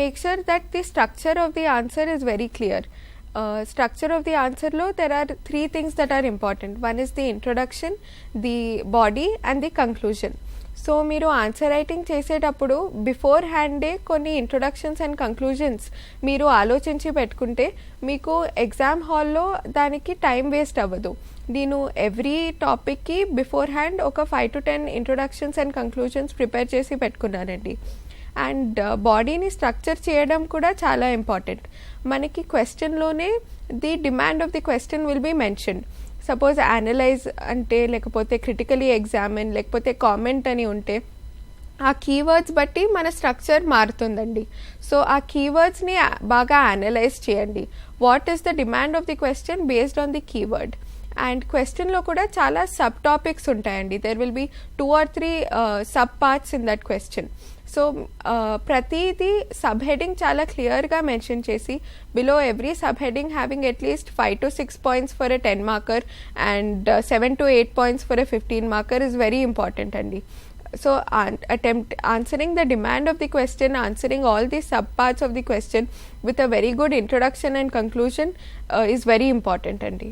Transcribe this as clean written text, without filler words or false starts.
make sure that the structure of the answer is very clear. Structure of the answer lo there are 3 things that are important. One is the introduction, the body and the conclusion. So మీరు answer writing చేసేటప్పుడు before హ్యాండే కొన్ని introductions and conclusions మీరు ఆలోచించి పెట్టుకుంటే మీకు exam హాల్లో దానికి time waste అవ్వదు. నేను ఎవ్రీ టాపిక్కి బిఫోర్ హ్యాండ్ ఒక 5 to 10 introductions and conclusions prepare చేసి పెట్టుకున్నానండి. అండ్ బాడీని స్ట్రక్చర్ చేయడం కూడా చాలా ఇంపార్టెంట్. మనకి క్వశ్చన్లోనే the demand of the question will be mentioned. Suppose analyse అంటే లేకపోతే క్రిటికలీ ఎగ్జామిన్ లేకపోతే కామెంట్ అని ఉంటే ఆ కీవర్డ్స్ బట్టి మన స్ట్రక్చర్ మారుతుందండి. సో ఆ కీవర్డ్స్ని బాగా అనలైజ్ చేయండి. What is the demand of the question based on the keyword. And క్వశ్చన్లో కూడా చాలా సబ్ టాపిక్స్ ఉంటాయండి. There will be 2 or 3 sub parts in that question. So ప్రతిదీ సబ్ హెడింగ్ చాలా క్లియర్గా మెన్షన్ చేసి below every sub heading having at least 5 to 6 points for a 10 marker and 7 to 8 points for a 15 marker is very important అండి. So attempt answering the demand of the question, answering all the sub parts of the question with a very good introduction and conclusion is very important అండి.